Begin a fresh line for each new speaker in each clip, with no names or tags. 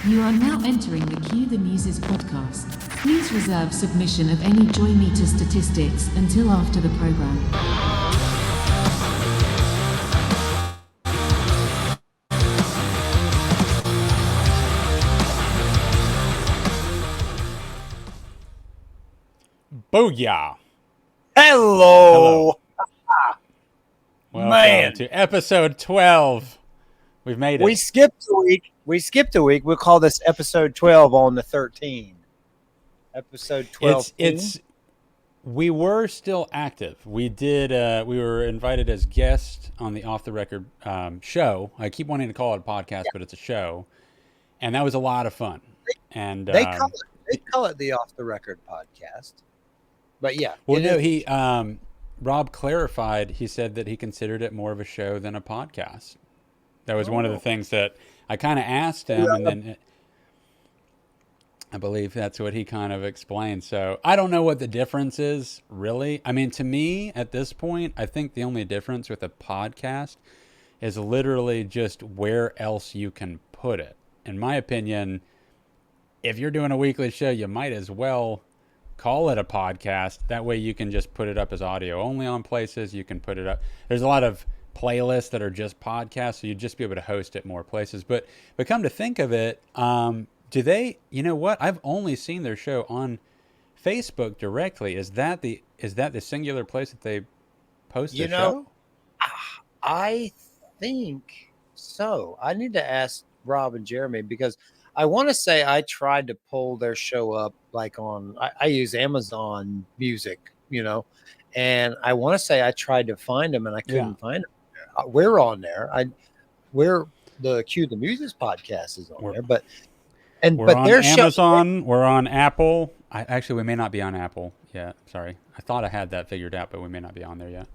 You are now entering the Cue the Muses podcast. Please reserve submission of any joy meter statistics until after the program.
Booyah!
Hello.
Welcome
Man.
to episode 12. We've made it.
We skipped a week. We'll call this episode 12 on the 13. Episode 12.
We were still active. We were invited as guests on the Off the Record show. I keep wanting to call it a podcast, but it's a show. And that was a lot of fun. And
they call it the Off the Record podcast. But yeah.
Well, no, Rob clarified. He said that he considered it more of a show than a podcast. That was one of the things that I kind of asked him, and then I believe that's what he kind of explained. So I don't know what the difference is, really. I mean, to me, at this point, I think the only difference with a podcast is literally just where else you can put it. In my opinion, if you're doing a weekly show, you might as well call it a podcast. That way you can just put it up as audio only on places. You can put it up. There's a lot of playlists that are just podcasts, so you'd just be able to host it more places. But come to think of it, do they, you know what? I've only seen their show on Facebook directly. Is that the singular place that they post the show?
I think so. I need to ask Rob and Jeremy, because I want to say I tried to pull their show up like on, I use Amazon Music, and I want to say I tried to find them and I couldn't find them. We're on there. We're the Cue the Muses podcast is on there, but
on
their
Amazon, we're on Apple. We may not be on Apple yet. Sorry. I thought I had that figured out, but we may not be on there yet.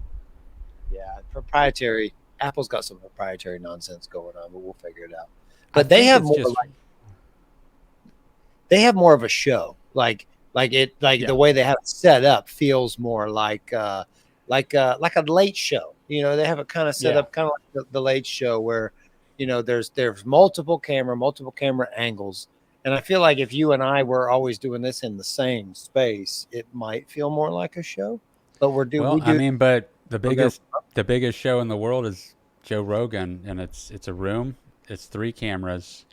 Yeah, proprietary. Apple's got some proprietary nonsense going on, but we'll figure it out. But they have more they have more of a show, the way they have it set up feels more like a late show. They have it kind of set up kind of like the late show where, there's multiple camera angles. And I feel like if you and I were always doing this in the same space, it might feel more like a show. But but
the biggest show in the world is Joe Rogan, and it's a room, it's 3 cameras.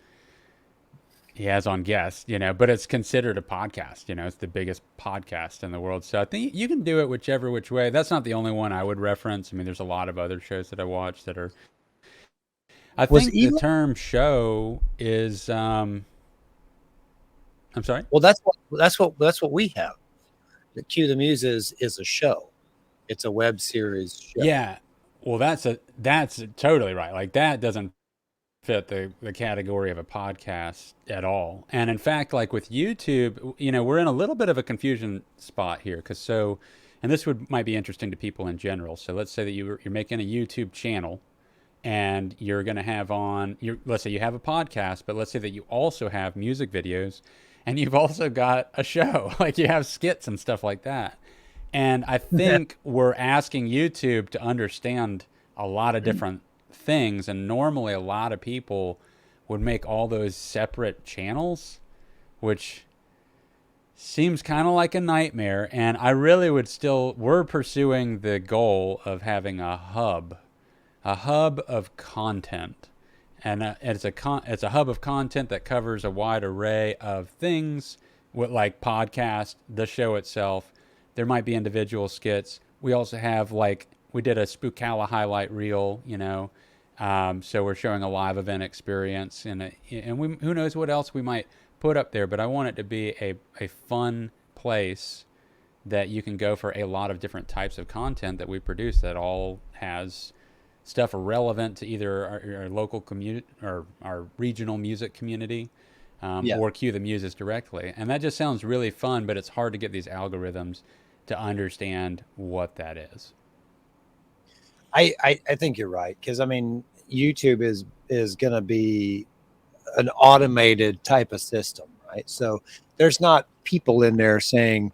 He has on guests, but it's considered a podcast. It's the biggest podcast in the world. So I think you can do it which way. That's not the only one I would reference. I mean, there's a lot of other shows that I watch that are. I think the term show is. I'm sorry.
Well, that's what we have. The Cue the Muses is a show. It's a web series show.
Yeah. Well, that's totally right. Like that doesn't fit the category of a podcast at all. And in fact, like with YouTube, we're in a little bit of a confusion spot here, and this might be interesting to people in general. So let's say that you're making a YouTube channel and you're going to have let's say you have a podcast, but let's say that you also have music videos and you've also got a show, like you have skits and stuff like that. And I think we're asking YouTube to understand a lot of different things, and normally a lot of people would make all those separate channels, which seems kind of like a nightmare. And I really we're pursuing the goal of having a hub of content, and it's a hub of content that covers a wide array of things, with like podcast, the show itself. There might be individual skits. We also have we did a Spookala highlight reel, so we're showing a live event experience, and who knows what else we might put up there. But I want it to be a fun place that you can go for a lot of different types of content that we produce that all has stuff relevant to either our local community or our regional music community, or Cue the Muses directly. And that just sounds really fun, but it's hard to get these algorithms to understand what that is.
I think you're right, because I mean YouTube is going to be an automated type of system, right? So there's not people in there spending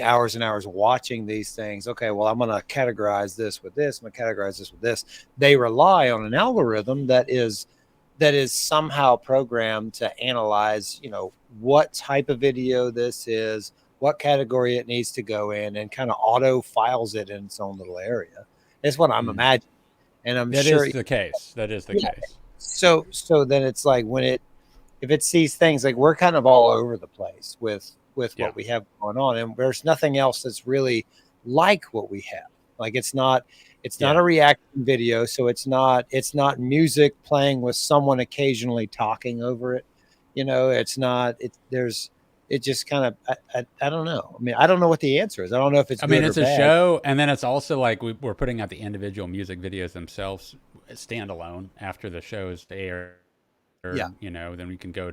hours and hours watching these things. Okay, well, I'm going to categorize this with this. I'm going to categorize this with this. They rely on an algorithm that is that is somehow programmed to analyze, what type of video this is, what category it needs to go in, and kind of auto files it in its own little area. That's what I'm
Mm.
imagining. And I'm
That
sure,
is the case. That is the
yeah.
case.
So then it's like if it sees things, like we're kind of all over the place with
Yeah.
what we have going on, and there's nothing else that's really like what we have. Like it's not a
Yeah.
reaction video, so it's not music playing with someone occasionally talking over it. It's not it there's it just kind of I don't know. I mean, I don't know what the answer is. I don't know if it's
I mean,
good or
it's a
bad.
show, and then it's also like we're putting out the individual music videos themselves standalone after the show's aired.
Yeah.
Then we can go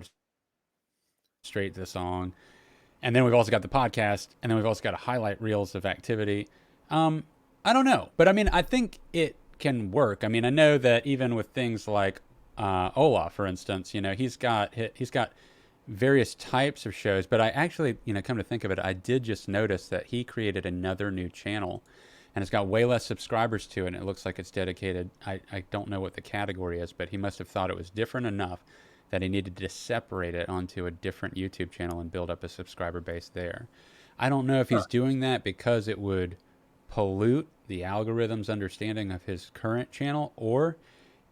straight to the song, and then we've also got the podcast, and then we've also got a highlight reels of activity. I don't know, but I mean, I think it can work. I mean, I know that even with things like Ola, for instance, he's got various types of shows, but I actually, come to think of it, I did just notice that he created another new channel, and it's got way less subscribers to it, and it looks like it's dedicated. I don't know what the category is, but he must have thought it was different enough that he needed to separate it onto a different YouTube channel and build up a subscriber base there. I don't know if
Huh.
he's doing that because it would pollute the algorithm's understanding of his current channel, or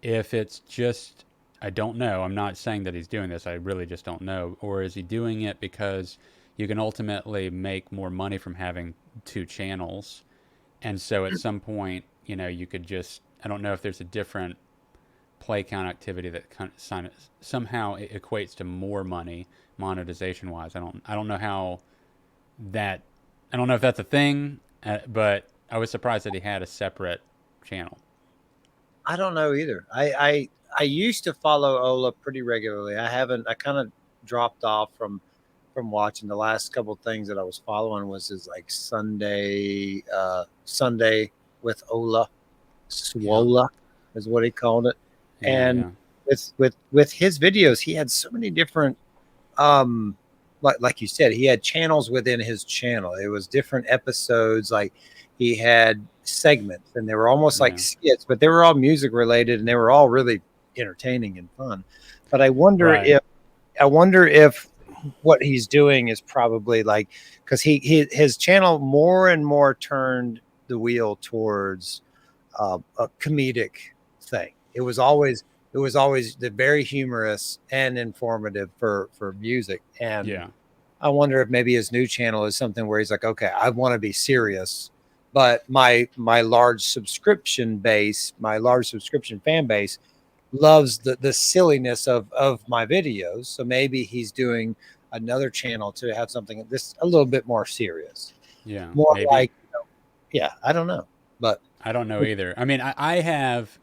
if it's just, I don't know. I'm not saying that he's doing this. I really just don't know. Or is he doing it because you can ultimately make more money from having two channels? And so at some point, you could just, I don't know if there's a different play count activity that somehow it equates to more money monetization wise. I don't know how that, I don't know if that's a thing, but I was surprised that he had a separate channel.
I don't know either. I used to follow Ola pretty regularly. I haven't. I kind of dropped off from watching. The last couple of things that I was following was his like Sunday with Ola,
Yeah.
Swola is what he called it.
Yeah.
And
Yeah.
with his videos, he had so many different um like you said, he had channels within his channel. It was different episodes. Like he had segments, and they were almost like
Yeah.
skits, but they were all music related, and they were all really entertaining and fun. But
Right.
I wonder if what he's doing is probably like, because his channel more and more turned the wheel towards a comedic thing. It was always the very humorous and informative for music. And
Yeah.
I wonder if maybe his new channel is something where he's like, okay, I want to be serious, but my large subscription fan base loves the silliness of my videos. So maybe he's doing another channel to have something this a little bit more serious,
Yeah.
more
Maybe.
like, yeah, I don't know, but
I don't know either. I mean,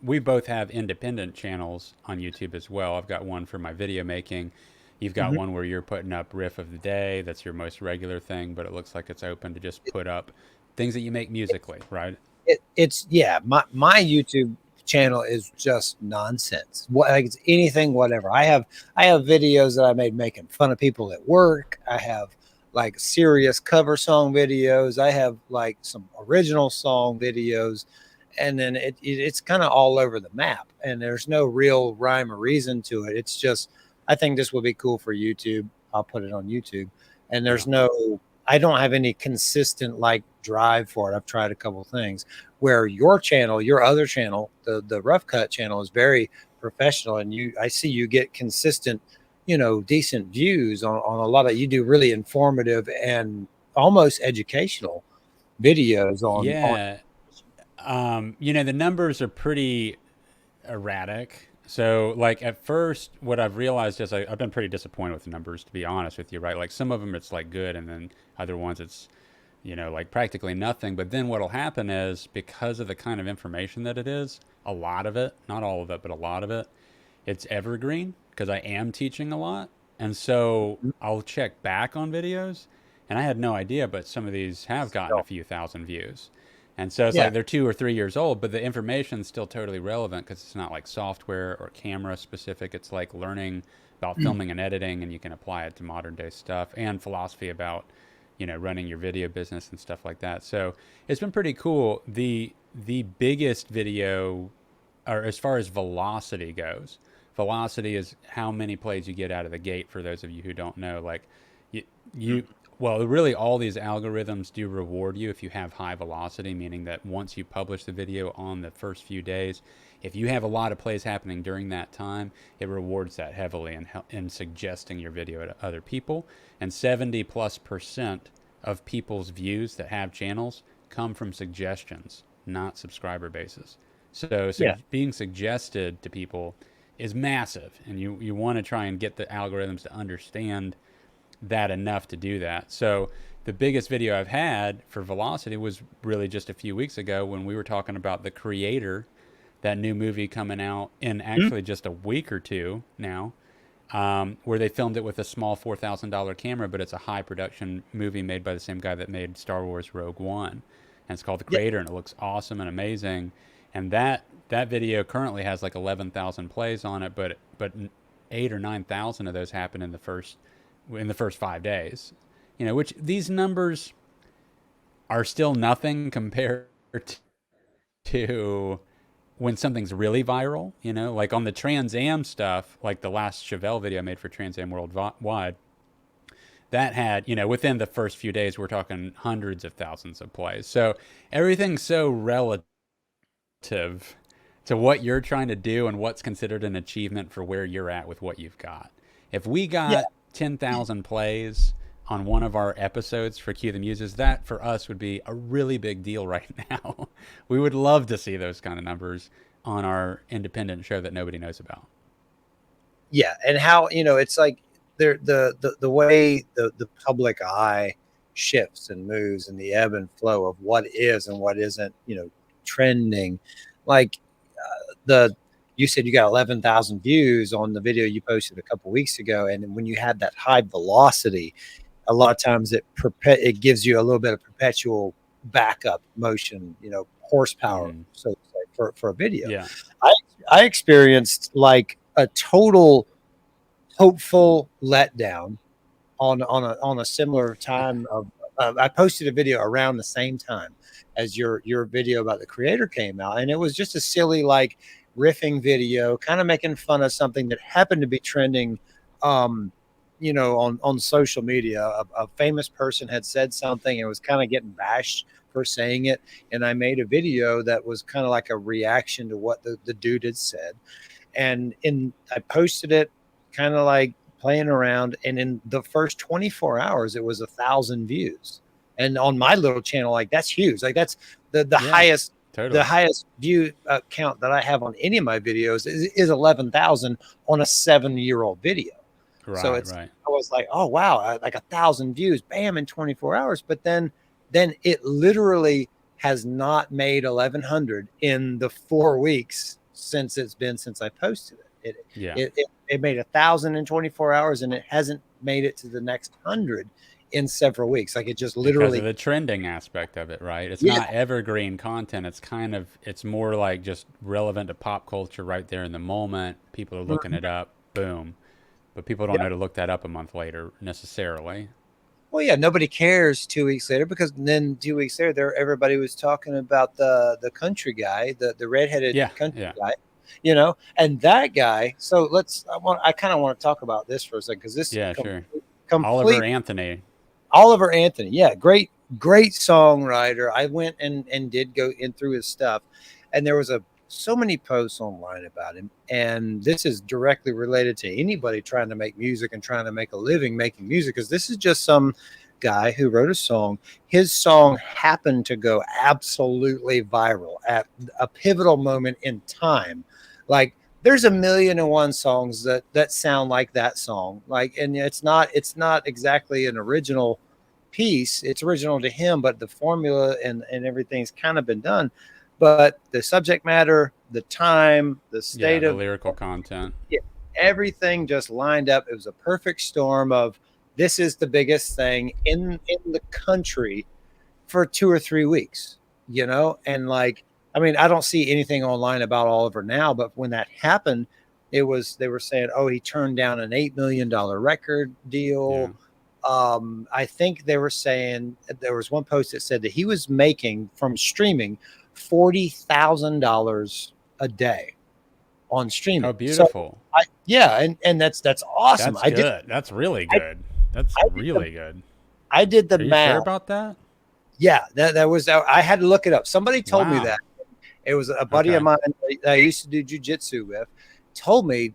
we both have independent channels on YouTube as well. I've got one for my video making. You've got
Mhm.
one where you're putting up riff of the day. That's your most regular thing, but it looks like it's open to just put up things that you make musically, right?
it's yeah, my YouTube channel is just nonsense. What, like, it's anything, whatever. I have videos that I made making fun of people at work. I have like serious cover song videos. I have like some original song videos, and then it's kind of all over the map. And there's no real rhyme or reason to it. It's just, I think this would be cool for YouTube. I'll put it on YouTube, and
Yeah.
I don't have any consistent like drive for it. I've tried a couple things where your other channel, the Rough Cut channel, is very professional, and I see you get consistent, decent views on a lot of, you do really informative and almost educational videos on.
Yeah. The numbers are pretty erratic. So, like, at first, what I've realized is I've been pretty disappointed with the numbers, to be honest with you, right? Like, some of them it's like good, and then other ones it's, like practically nothing. But then what'll happen is because of the kind of information that it is, a lot of it, not all of it, but a lot of it, it's evergreen because I am teaching a lot. And so I'll check back on videos, and I had no idea, but some of these have gotten a few thousand views. And so it's
Yeah.
like they're 2 or 3 years old, but the information's still totally relevant because it's not like software or camera specific. It's like learning about filming and editing, and you can apply it to modern day stuff and philosophy about, running your video business and stuff like that. So it's been pretty cool. The biggest video, or as far as velocity goes, velocity is how many plays you get out of the gate. For those of you who don't know, like you well, really all these algorithms do reward you if you have high velocity, meaning that once you publish the video on the first few days, if you have a lot of plays happening during that time, it rewards that heavily in suggesting your video to other people. And 70+% of people's views that have channels come from suggestions, not subscriber bases. So being suggested to people is massive, and you want to try and get the algorithms to understand that enough to do that. So the biggest video I've had for velocity was really just a few weeks ago when we were talking about The Creator, that new movie coming out in actually just a week or two now, where they filmed it with a small $4,000 camera, but it's a high production movie made by the same guy that made Star Wars Rogue One, and it's called The Creator, and it looks awesome and amazing. And that video currently has like 11,000 plays on it, but 8 or 9,000 of those happen in the first 5 days. You know, which these numbers are still nothing compared to when something's really viral, you know, like on the Trans Am stuff, like the last Chevelle video I made for Trans Am Worldwide, that had, you know, within the first few days, we're talking hundreds of thousands of plays. So everything's so relative to what you're trying to do and what's considered an achievement for where you're at with what you've got. If we got 10,000 plays on one of our episodes for Cue the Muses, that for us would be a really big deal right now. We would love to see those kind of numbers on our independent show that nobody knows about.
Yeah, and how, you know, it's like the way the public eye shifts and moves, and the ebb and flow of what is and what isn't, you know, trending. Like you said you got 11,000 views on the video you posted a couple weeks ago, and when you have that high velocity, a lot of times it gives you a little bit of perpetual backup motion, you know, horsepower, so to say, for a video.
Yeah,
I experienced like a total hopeful letdown on a similar time of I posted a video around the same time as your video about The Creator came out, and it was just a silly like riffing video, kind of making fun of something that happened to be trending, you know, on social media. A famous person had said something and was kind of getting bashed for saying it, and I made a video that was kind of like a reaction to what the dude had said, and I posted it kind of like playing around, and in the first 24 hours it was 1,000 views. And on my little channel, like that's huge. Like that's the highest
totally.
The highest view count that I have on any of my videos is 11,000 on a 7-year-old video.
Right,
so it's
right.
I was like, oh wow, like 1,000 views, bam, in 24 hours. But then it literally has not made 1,100 in the 4 weeks since I posted it. It made 1,000 in 24 hours, and it hasn't made it to the next 100 in several weeks. Like it just literally,
because of the trending aspect of it, right? It's not evergreen content. It's more like just relevant to pop culture right there in the moment. People are looking it up, boom. But people don't know to look that up a month later necessarily.
Well, yeah, nobody cares 2 weeks later, because then 2 weeks later, everybody was talking about the country guy, the redheaded country guy, you know, and that guy. So I kind of want to talk about this for a second, because this
sure. Oliver Anthony.
Yeah, great songwriter. I went and did go in through his stuff, and there was so many posts online about him, and this is directly related to anybody trying to make music and trying to make a living making music, because this is just some guy who wrote a song. His song happened to go absolutely viral at a pivotal moment in time. Like there's 1,000,001 songs that sound like that song. Like, and it's not exactly an original piece. It's original to him, but the formula and everything's kind of been done. But the subject matter, the time, the state
the
of
lyrical content,
everything just lined up. It was a perfect storm of this is the biggest thing in the country for 2 or 3 weeks, you know? And like, I mean, I don't see anything online about Oliver now, but when that happened, they were saying, oh, he turned down an $8 million record deal. I think they were saying, there was one post that said that he was making from streaming $40,000 a day. on
Oh,
streaming. So
beautiful.
and that's awesome.
That's good. That's really good. That's
I did
really good.
I did the
Are you sure
math.
about that?
Yeah, that was I had to look it up. Somebody told me that.
Wow.
It was a buddy of
Okay.
mine that I used to do jujitsu with. Told me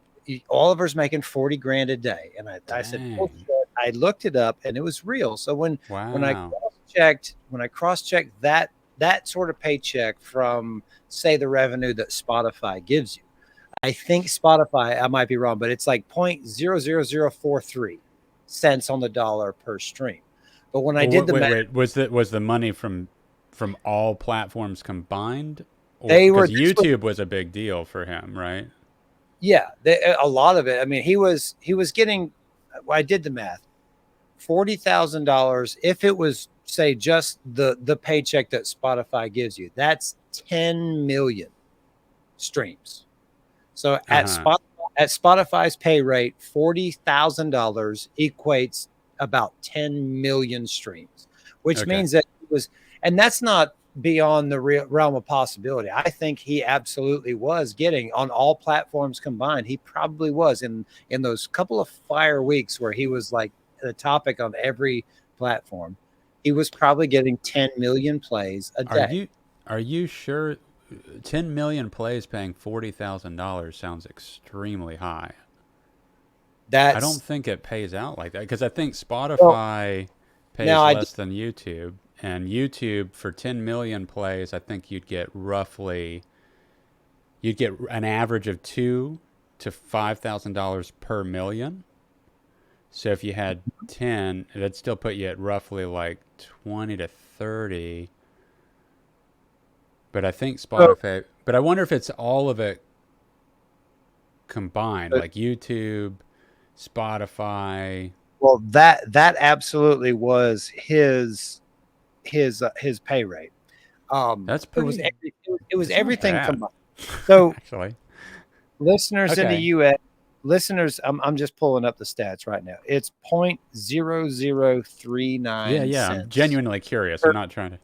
Oliver's making 40 grand a day, and I said, oh,
Dang.
shit. I looked it up, and it was real. So when I
Wow.
cross checked that sort of paycheck from, say, the revenue that Spotify gives you, I think Spotify, I might be wrong, but it's like 0.00043 cents on the dollar per stream. But when I
Well,
did the math,
wait. Was the money from all platforms combined, or
they were
because
this was
YouTube was a big deal for him, right?
yeah, a lot of it. I mean, he was getting. I did the math. $40,000. If it was, say, just the paycheck that Spotify gives you, that's 10 million streams. So
Uh huh.
At Spotify's pay rate, $40,000 equates about 10 million streams, which
Okay.
means that it was, and that's not beyond the realm of possibility. I think he absolutely was getting on all platforms combined. He probably was in those couple of fire weeks where he was like the topic on every platform. He was probably getting 10 million plays a
Are
day.
you sure? 10 million plays paying $40,000 sounds extremely high. I don't
That's
think it pays out like that because I think
well,
Spotify
now
pays less than YouTube, and YouTube for 10 million plays, I think you'd get an average of $2,000 to $5,000 per million. So if you had 10, it'd still put you at roughly like 20 to 30. But I think
so,
Spotify, but I wonder if it's all of it combined,
uh,
like YouTube, Spotify.
well, that absolutely was his pay rate.
That's
It was
pretty,
it was
that's not
everything
bad,
combined. So
actually.
listeners in the
Okay.
U.S. listeners, I'm just pulling up the stats right now. It's point zero zero three
Yeah,
nine
yeah. I'm
cents
genuinely curious. I'm
per,
not trying to.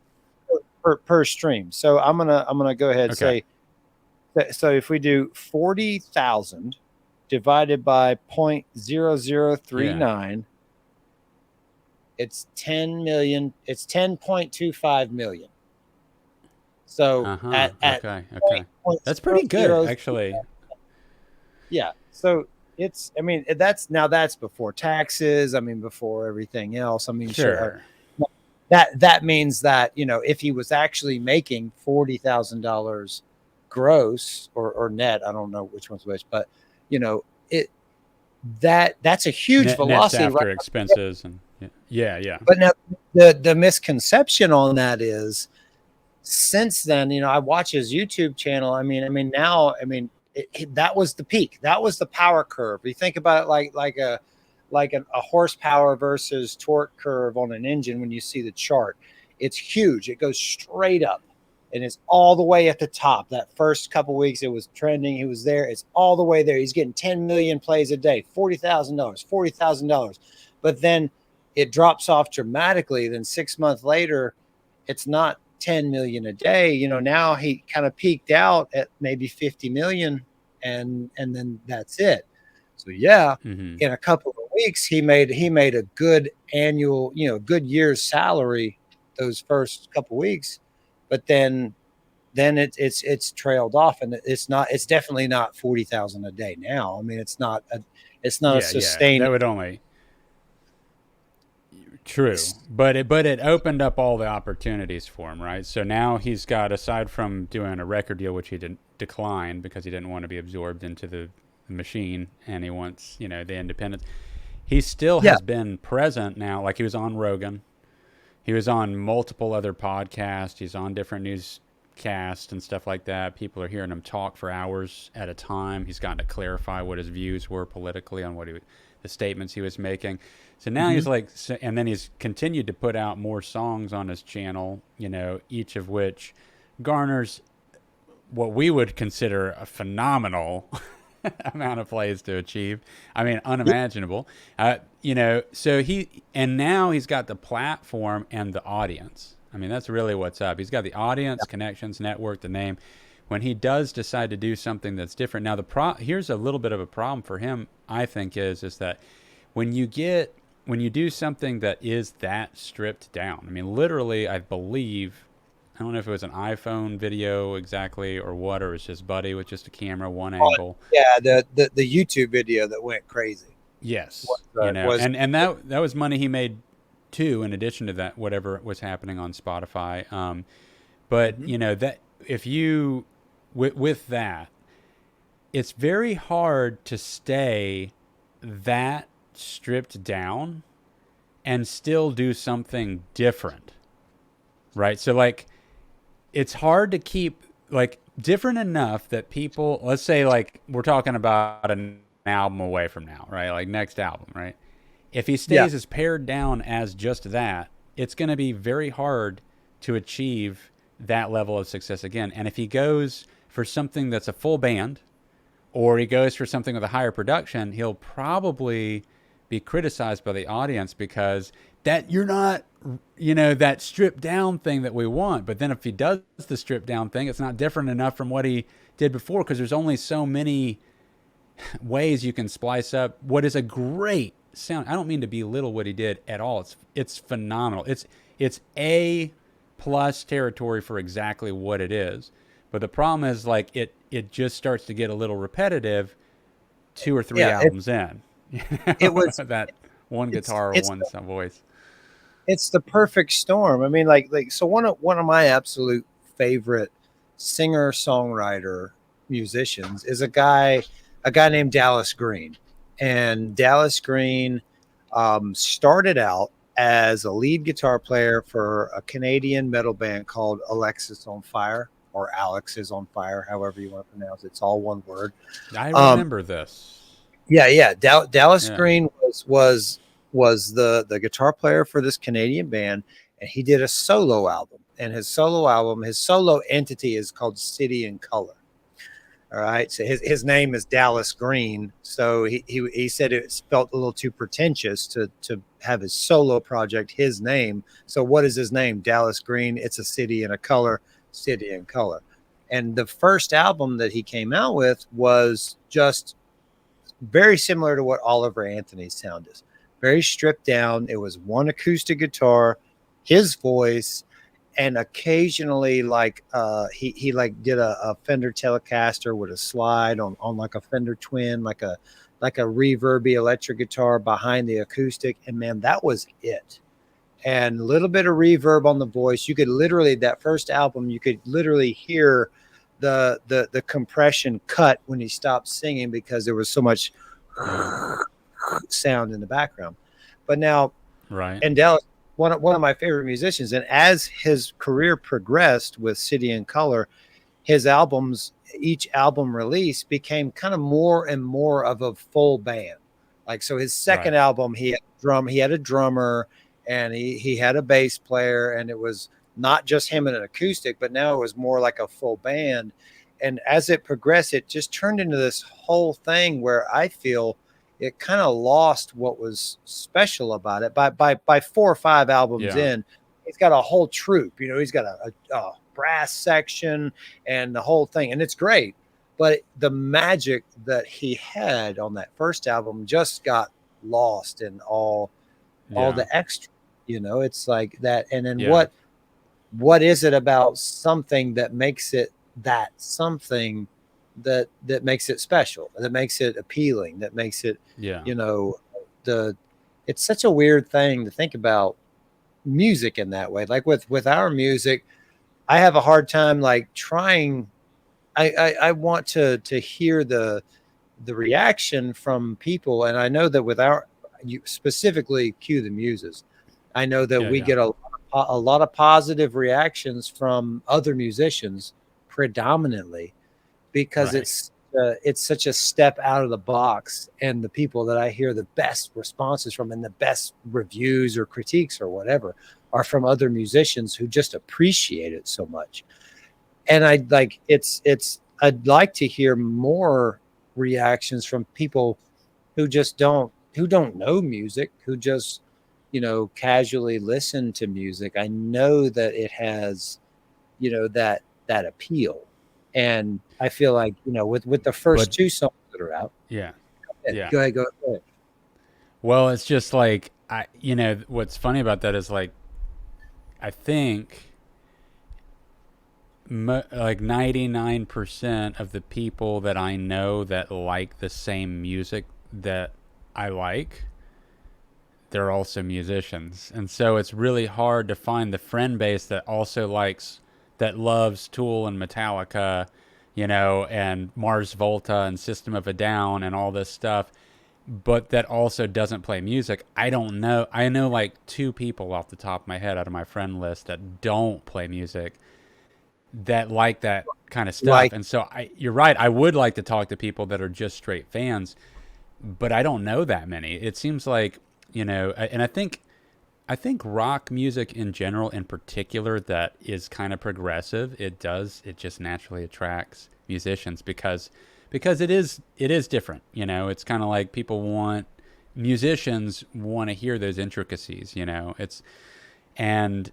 per stream. So I'm gonna go ahead and
Okay.
say that. So if we do 40,000 divided by point zero zero three
Yeah.
nine, it's 10 million. It's 10.25 million. So
Uh huh. Okay.
point,
Okay.
point
That's
zero
pretty good,
zero,
actually.
yeah. So it's, I mean, that's before taxes. I mean, before everything else. I mean, sure.
Sure.
That means that, if he was actually making $40,000 gross or net, I don't know which one's which, but it that's a huge
Nets
velocity, right?
after expenses and yeah, yeah.
But now the misconception on that is, since then, I watch his YouTube channel. That was the peak. That was the power curve. You think about it like a horsepower versus torque curve on an engine. When you see the chart, it's huge. It goes straight up, and it's all the way at the top. That first couple weeks, it was trending. He was there. It's all the way there. He's getting 10 million plays a day, $40,000. But then it drops off dramatically. Then 6 months later, it's not 10 million a day. Now he kind of peaked out at maybe 50 million, and then that's it. So yeah,
Mm-hmm.
in a couple of weeks, he made a good annual, good year's salary those first couple weeks, but then it's trailed off, and it's definitely not 40,000 a day now. I mean, it's not a
Yeah, yeah.
sustained.
That would only true, but it opened up all the opportunities for him, right? So now he's got, aside from doing a record deal, which he didn't decline because he didn't want to be absorbed into the machine, and he wants the independence. He still
Yeah,
has been present now. Like, he was on Rogan, he was on multiple other podcasts, he's on different newscasts and stuff like that. People are hearing him talk for hours at a time. He's gotten to clarify what his views were politically on the statements he was making. So now
mm-hmm.
he's like, and then he's continued to put out more songs on his channel, each of which garners what we would consider a phenomenal amount of plays to achieve. I mean, unimaginable. So now he's got the platform and the audience. I mean, that's really what's up. He's got the audience, connections, network, the name. when he does decide to do something that's different. Now here's a little bit of a problem for him, I think, is that when you do something that is that stripped down. I mean, literally, I believe, I don't know if it was an iPhone video exactly or what, or it's just Buddy with just a camera, one angle.
Yeah, the YouTube video that went crazy.
Yes, and that was money he made too, in addition to that, whatever was happening on Spotify. But that if you with that, it's very hard to stay that stripped down and still do something different, right? So like, it's hard to keep like different enough that people, let's say like we're talking about an album away from now, right? Like next album, right? If he stays as pared down as just that, it's going to be very hard to achieve that level of success again. And if he goes for something that's a full band, or he goes for something with a higher production, he'll probably be criticized by the audience because that you're not, that stripped down thing that we want. But then if he does the stripped down thing, it's not different enough from what he did before, because there's only so many ways you can splice up what is a great sound. I don't mean to belittle what he did at all. It's phenomenal. It's A plus territory for exactly what it is. But the problem is like it just starts to get a little repetitive 2 or 3 albums in.
It was
that one guitar or one voice.
It's the perfect storm. I mean, like so one of my absolute favorite singer songwriter musicians is a guy named Dallas Green. And Dallas Green started out as a lead guitar player for a Canadian metal band called Alexis on Fire, or Alex is on Fire, however you want to pronounce it. It's all one word.
I remember this.
Yeah. Dallas Green was the guitar player for this Canadian band, and he did a solo album. And his solo entity is called City in Color. All right. So his name is Dallas Green. So he said it felt a little too pretentious to have his solo project, his name. So what is his name? Dallas Green. It's a city in a color, City in Color. And the first album that he came out with was just very similar to what Oliver Anthony's sound is. Very stripped down. It was one acoustic guitar, his voice, and occasionally like he like did a Fender Telecaster with a slide on like a Fender Twin, like a reverby electric guitar behind the acoustic. And man, that was it. And a little bit of reverb on the voice. You could literally, that first album, you could literally hear the compression cut when he stopped singing because there was so much sound in the background. But now,
right.
And Dallas, one of my favorite musicians, and as his career progressed with City in Color, his albums, each album release became kind of more and more of a full band. Like, so his second album, he had a drummer, and he had a bass player, and it was not just him and an acoustic, but now it was more like a full band. And as it progressed, it just turned into this whole thing where I feel it kind of lost what was special about it. By 4 or 5 albums in, he's got a whole troupe. He's got a brass section and the whole thing, and it's great. But the magic that he had on that first album just got lost in all the extra. It's like that. And then what is it about something that makes it that something that makes it special, that makes it appealing, that makes it, it's such a weird thing to think about music in that way. Like with our music, I have a hard time like trying. I want to hear the reaction from people. And I know that with you specifically cue the Muses, I know that we get a lot of positive reactions from other musicians predominantly, because it's such a step out of the box, and the people that I hear the best responses from and the best reviews or critiques or whatever are from other musicians who just appreciate it so much. And I'd like to hear more reactions from people who don't know music, who just casually listen to music. I know that it has that appeal. And I feel like, with the first
But
two songs that are out.
yeah, yeah.
Go ahead.
Well, it's just like what's funny about that is like I think like 99% of the people that I know that like the same music that I like, they're also musicians. And so it's really hard to find the friend base that also that loves Tool and Metallica, and Mars Volta and System of a Down and all this stuff, but that also doesn't play music. I don't know. I know like two people off the top of my head out of my friend list that don't play music that like that kind of stuff. And so you're right. I would like to talk to people that are just straight fans, but I don't know that many. It seems like, and I think rock music in general, in particular, that is kind of progressive. It just naturally attracts musicians because it is different. It's kind of like musicians want to hear those intricacies. And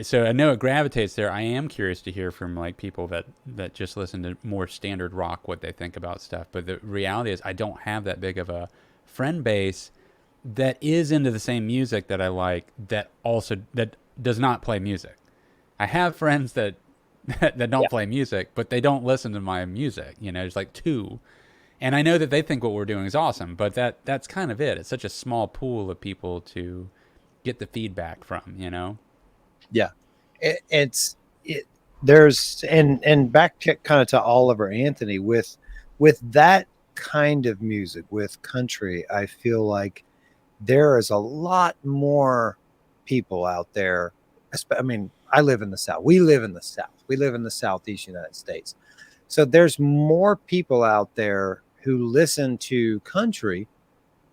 so I know it gravitates there. I am curious to hear from like people that just listen to more standard rock, what they think about stuff. But the reality is I don't have that big of a friend base that is into the same music that I like, that does not play music. I have friends that don't play music, but they don't listen to my music. There's like two. And I know that they think what we're doing is awesome, but that's kind of it. It's such a small pool of people to get the feedback from,
Yeah, there's and back to kind of to Oliver Anthony with that kind of music, with country. I feel like there is a lot more people out there. I mean, I live in the South. We live in the South. We live in the Southeastern United States. So there's more people out there who listen to country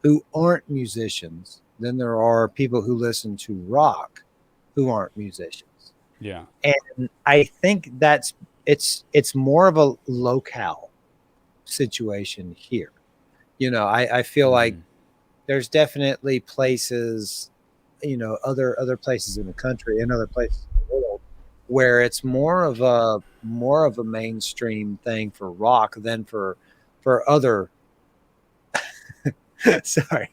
who aren't musicians than there are people who listen to rock who aren't musicians.
Yeah.
And I think it's more of a locale situation here. I feel like there's definitely places, other places in the country and other places in the world where it's more of a mainstream thing for rock than for other. Sorry.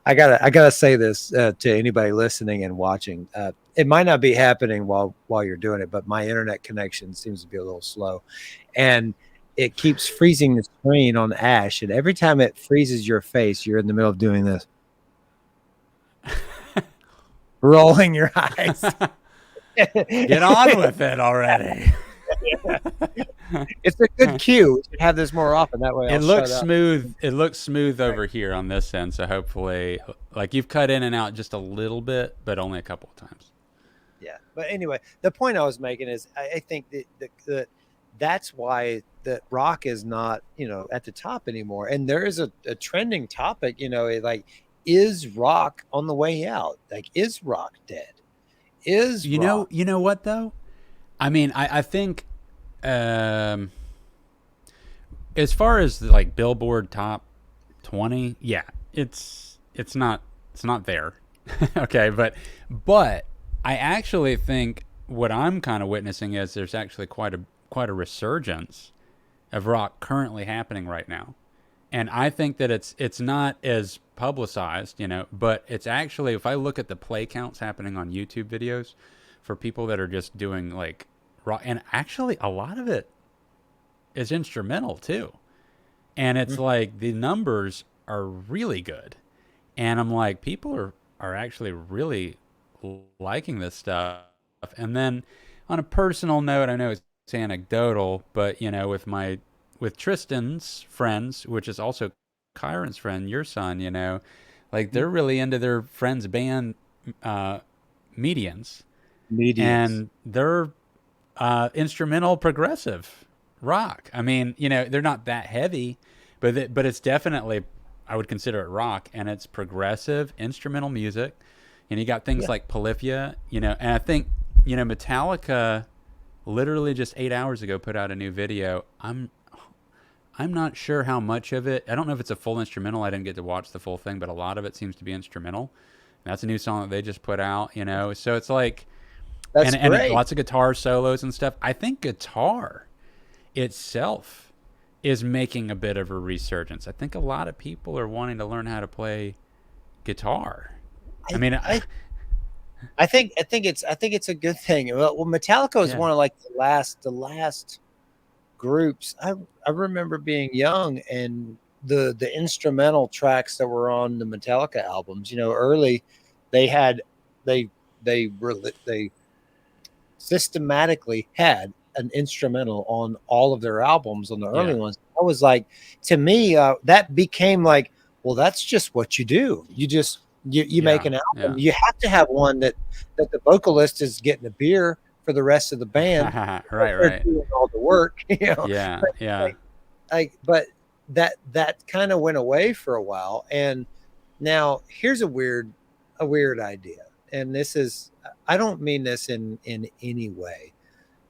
I gotta say this to anybody listening and watching. It might not be happening while you're doing it, but my internet connection seems to be a little slow, and it keeps freezing the screen on Ash. And every time it freezes your face, you're in the middle of doing this, rolling your eyes.
Get on with it already.
It's a good cue. We should have this more often. That way,
it looks smooth. It looks smooth over here on this end. So hopefully, like you've cut in and out just a little bit, but only a couple of times.
Yeah, but anyway, the point I was making is I think that that's why that rock is not at the top anymore. And there is a trending topic. Like, is rock on the way out? Like, is rock dead? You
know what though? I mean, I think. As far as like Billboard top 20, yeah, it's not there. Okay, but I actually think what I'm kind of witnessing is there's actually quite a resurgence of rock currently happening right now. And I think that it's not as publicized, but it's actually, if I look at the play counts happening on YouTube videos for people that are just doing like rock, and actually a lot of it is instrumental too, and it's like the numbers are really good, and I'm like, people are actually really liking this stuff. And then on a personal note, I know it's anecdotal, but with Tristan's friends, which is also Kyron's friend, your son, like they're really into their friend's band Medians, and they're instrumental progressive rock. I mean, they're not that heavy, but it's definitely, I would consider it rock, and it's progressive instrumental music. And you got things like Polyphia, and I think, Metallica literally just 8 hours ago put out a new video. I'm not sure how much of it. I don't know if it's a full instrumental. I didn't get to watch the full thing, but a lot of it seems to be instrumental. And that's a new song that they just put out, So it's like,
That's
and
great.
lots of guitar solos and stuff. I think guitar itself is making a bit of a resurgence. I think a lot of people are wanting to learn how to play guitar. I
I,
mean,
I I think it's a good thing. Well, Metallica was
yeah,
one of like the last groups. I remember being young and the instrumental tracks that were on the Metallica albums. Early they had they they systematically had an instrumental on all of their albums on the early
yeah,
ones. I was like, to me, that became like, well, that's just what you do. You make
yeah,
an album.
yeah.
You have to have one that the vocalist is getting a beer for the rest of the band.
Right,
They're
right.
doing all the work,
Yeah,
But
yeah,
but that kind of went away for a while, and now here's a weird idea, and this is, I don't mean this in any way,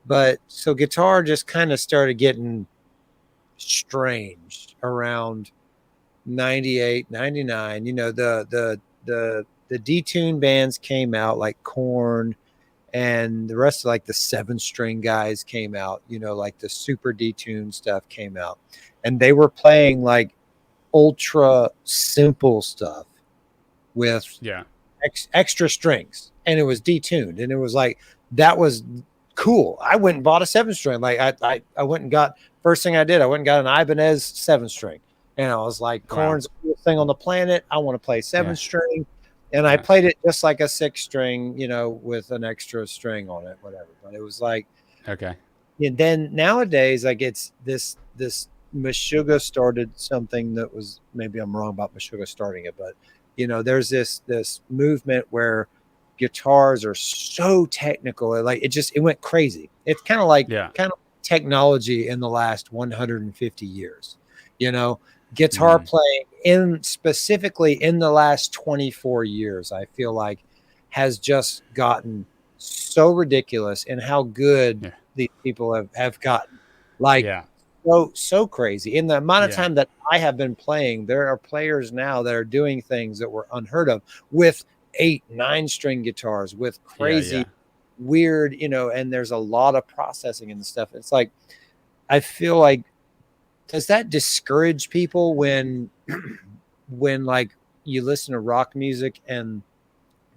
but so guitar just kind of started getting strange around 98, 99. The detune bands came out like Korn, and the rest of like the 7-string guys came out, like the super detuned stuff came out, and they were playing like ultra simple stuff with
yeah.
extra strings, and it was detuned, and it was like, that was cool. I went and bought a 7-string. Like I went and got, first thing I did, I went and got an Ibanez 7-string, and I was like,
Wow.
Corn's the coolest thing on the planet. I want to play
Yeah,
7-string. And I
yeah.
played it just like a 6-string, with an extra string on it, whatever. But it was like,
Okay.
and then nowadays, like, it's this Meshuggah started something that was, maybe I'm wrong about Meshuggah starting it, but there's this movement where guitars are so technical, like it went crazy. It's
Yeah.
kind of technology in the last 150 years. You know, Guitar
Hmm.
playing in specifically in the last 24 years, I feel like, has just gotten so ridiculous, and how good
Yeah.
these people have gotten. Like,
Yeah.
so crazy. In the amount of
Yeah.
time that I have been playing, there are players now that are doing things that were unheard of with 8, 9-string guitars, with
Yeah.
crazy,
Yeah.
weird, and there's a lot of processing and stuff. It's like, I feel like, does that discourage people when when like you listen to rock music and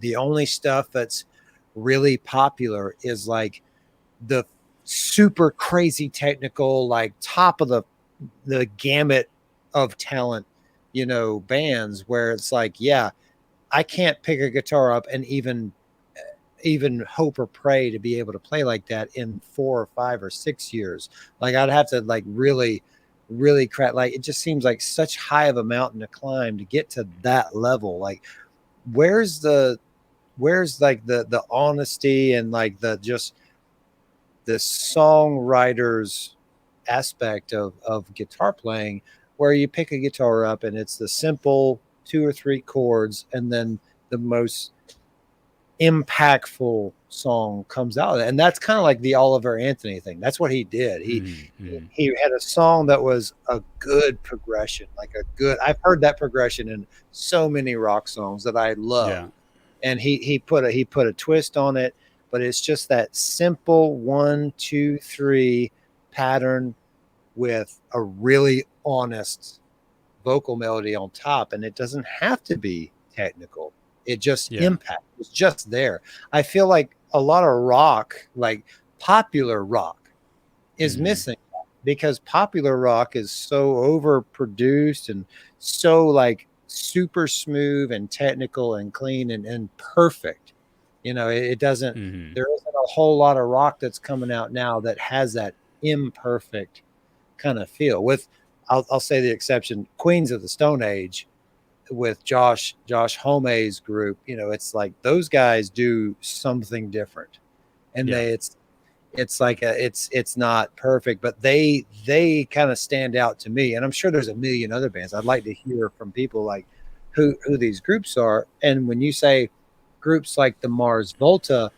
the only stuff that's really popular is like the super crazy technical, like top of the gamut of talent, bands, where it's like, yeah, I can't pick a guitar up and even hope or pray to be able to play like that in 4 or 5 or 6 years. Like, I'd have to like really crack. Like, it just seems like such high of a mountain to climb to get to that level. Like, where's the where's like the honesty and like the songwriter's aspect of guitar playing, where you pick a guitar up and it's the simple 2 or 3 chords, and then the most impactful song comes out of it. And that's kind of like the Oliver Anthony thing. That's what he did. he
Mm-hmm.
he had a song that was a good progression, like a good, I've heard that progression in so many rock songs that I love,
Yeah.
and he put a twist on it, but it's just that simple 1, 2, 3 pattern with a really honest vocal melody on top, and it doesn't have to be technical. It just
Yeah.
impact. It's just there. I feel like a lot of rock, like popular rock, is
Mm-hmm.
missing that, because popular rock is so overproduced and so like super smooth and technical and clean and perfect. It doesn't,
Mm-hmm.
there isn't a whole lot of rock that's coming out now that has that imperfect kind of feel. With, I'll say the exception, Queens of the Stone Age, with Josh Homme's group. It's like those guys do something different, and
Yeah.
it's like it's not perfect, but they kind of stand out to me. And I'm sure there's a million other bands. I'd like to hear from people like who these groups are. And when you say groups like the Mars Volta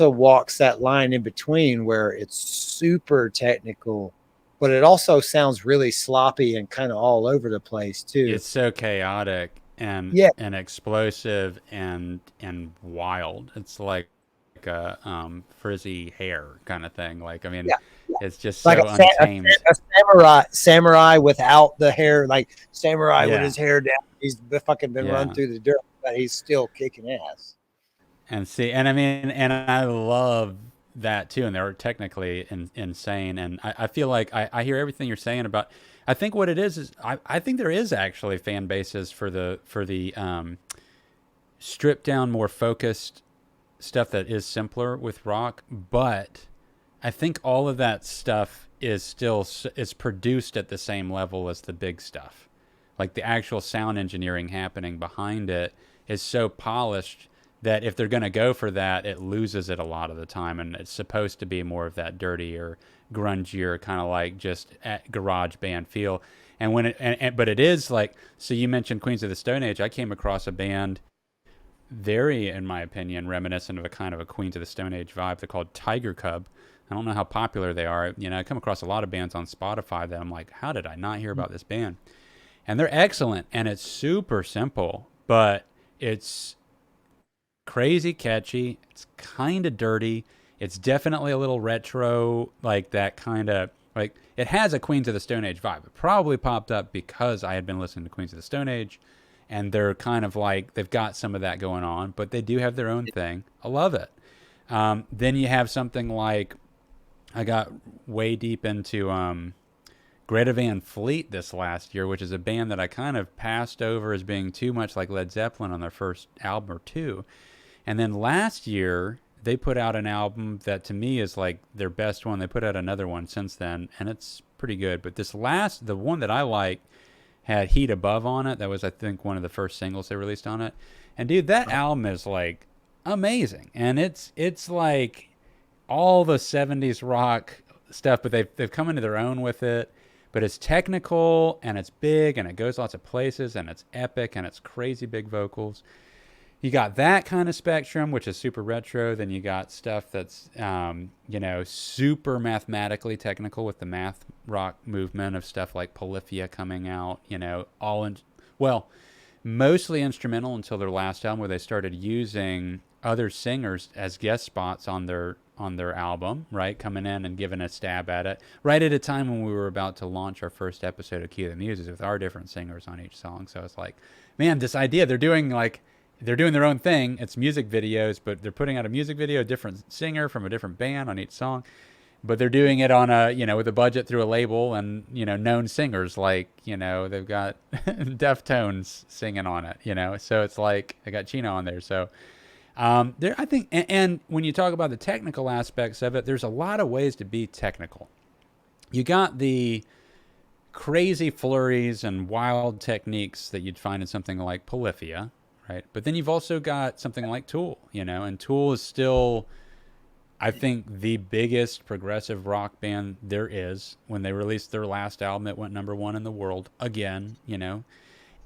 walks that line in between where it's super technical, but it also sounds really sloppy and kind of all over the place too.
It's so chaotic
Yeah,
and explosive and wild. It's like frizzy hair kind of thing. Like, I mean,
Yeah,
it's just
like
so untamed.
a samurai without the hair, like samurai with
Yeah,
his hair down. He's fucking been run
yeah.
through the dirt, but he's still kicking ass.
And see, and I mean, and I love that too. And they're technically insane. And I feel like I hear everything you're saying about. I think what it is I think there is actually fan bases for the stripped down, more focused stuff that is simpler with rock, but I think all of that stuff is produced at the same level as the big stuff. Like the actual sound engineering happening behind it is so polished that if they're going to go for that, it loses it a lot of the time, and it's supposed to be more of that dirtier, grungier kind of like just garage band feel. And when but it is like, so you mentioned Queens of the Stone Age. I came across a band very, in my opinion, reminiscent of a kind of a Queens of the Stone Age vibe. They're called Tiger Cub. I don't know how popular they are. You know, I come across a lot of bands on Spotify that I'm like, how did I not hear about this band? And they're excellent, and it's super simple, but it's crazy catchy. It's kind of dirty. It's definitely a little retro, like that kind of, like, it has a Queens of the Stone Age vibe. It probably popped up because I had been listening to Queens of the Stone Age, and they're kind of like, they've got some of that going on, but they do have their own thing. I love it. Then you have something like, I got way deep into Greta Van Fleet this last year, which is a band that I kind of passed over as being too much like Led Zeppelin on their first album or two. And then last year, they put out an album that to me is like their best one. They put out another one since then, and it's pretty good. But the one that I like, had Heat Above on it. That was, I think, one of the first singles they released on it. And dude, that album is like amazing. And it's like all the 70s rock stuff, but they've come into their own with it. But it's technical, and it's big, and it goes lots of places, and it's epic, and it's crazy big vocals. You got that kind of spectrum, which is super retro. Then you got stuff that's, super mathematically technical with the math rock movement of stuff like Polyphia coming out, mostly instrumental until their last album, where they started using other singers as guest spots on their album, right? Coming in and giving a stab at it, right at a time when we were about to launch our first episode of Cue the Muses with our different singers on each song. So it's like, man, this idea, they're doing their own thing. It's music videos, but they're putting out a music video, a different singer from a different band on each song. But they're doing it on with a budget through a label and, known singers like, they've got Deftones singing on it, So it's like, they got Chino on there. So I think, and when you talk about the technical aspects of it, there's a lot of ways to be technical. You got the crazy flurries and wild techniques that you'd find in something like Polyphia, right? But then you've also got something like Tool, and Tool is still, I think, the biggest progressive rock band there is. When they released their last album, it went #1 in the world again,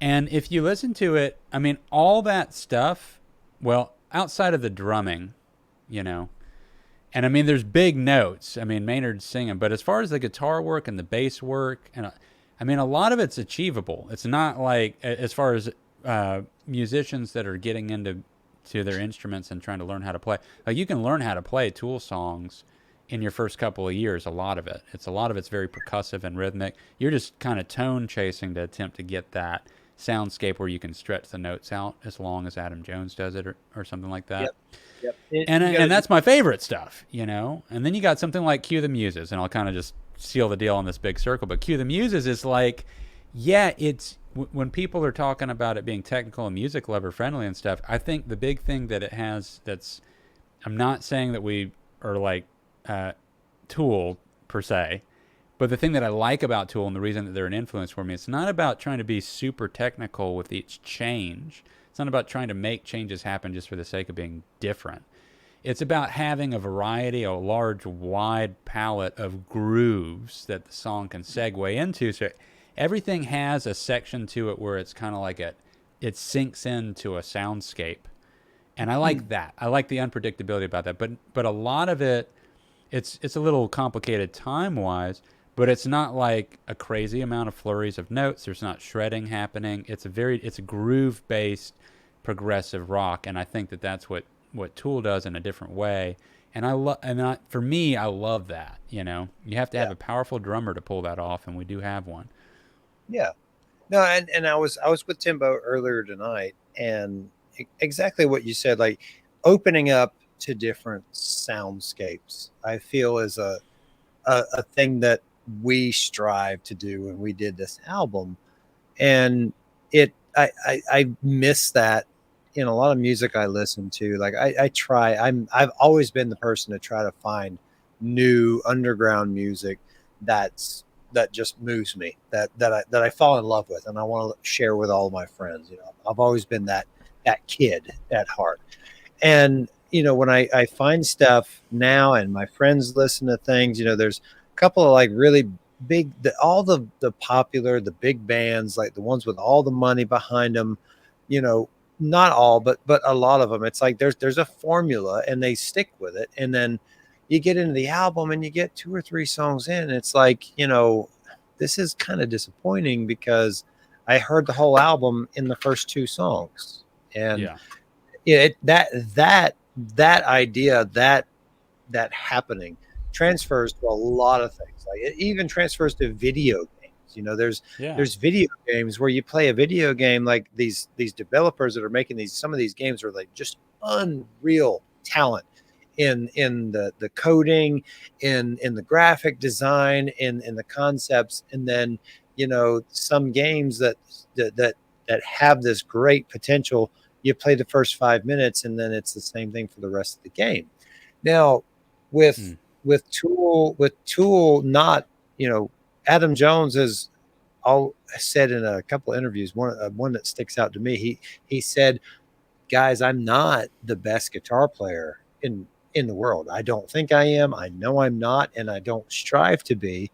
And if you listen to it, I mean, all that stuff, well, outside of the drumming, and I mean, there's big notes. I mean, Maynard's singing, but as far as the guitar work and the bass work, and I mean, a lot of it's achievable. It's not like, as far as musicians that are getting into their instruments and trying to learn how to play, like, you can learn how to play Tool songs in your first couple of years. A lot of it's very percussive and rhythmic. You're just kind of tone chasing to attempt to get that soundscape where you can stretch the notes out as long as Adam Jones does it, or something like that.
Yep.
And that's my favorite stuff, And then you got something like Cue the Muses, and I'll kind of just seal the deal on this big circle. But Cue the Muses is like, yeah, it's, when people are talking about it being technical and music lover friendly and stuff, I think the big thing that it has, I'm not saying that we are like Tool per se, but the thing that I like about Tool, and the reason that they're an influence for me, it's not about trying to be super technical with each change. It's not about trying to make changes happen just for the sake of being different. It's about having a variety, a large, wide palette of grooves that the song can segue into. So everything has a section to it where it's kind of like it sinks into a soundscape. And I like that. I like the unpredictability about that. But a lot of it, it's a little complicated time-wise, but it's not like a crazy amount of flurries of notes. There's not shredding happening. It's a groove-based progressive rock, and I think that that's what what Tool does in a different way. And for me, I love that. You know, you have to have
Yeah.
a powerful drummer to pull that off, and we do have one.
Yeah. No, and I was with Timbo earlier tonight, and exactly what you said, like opening up to different soundscapes, I feel is a thing that we strive to do when we did this album. And I miss that in a lot of music I listen to. Like I've always been the person to try to find new underground music that's that just moves me, that I fall in love with, and I want to share with all of my friends. You know, I've always been that kid at heart. And when I find stuff now and my friends listen to things, there's a couple of like really big, all the popular, the big bands, like the ones with all the money behind them, you know not all, but a lot of them, it's like there's a formula and they stick with it. And then you get into the album and you get two or three songs in, and it's like, this is kind of disappointing because I heard the whole album in the first two songs. And
Yeah.
that idea, that happening transfers to a lot of things. Like it even transfers to video games.
Yeah.
There's video games where you play a video game, like these developers that are making some of these games are like just unreal talent in the coding, in the graphic design, in the concepts. And then some games that have this great potential, you play the first 5 minutes and then it's the same thing for the rest of the game. Now with
Mm.
with Tool, not, Adam Jones has all said in a couple of interviews, one that sticks out to me. He said, guys, I'm not the best guitar player in the world. I don't think I am. I know I'm not, and I don't strive to be.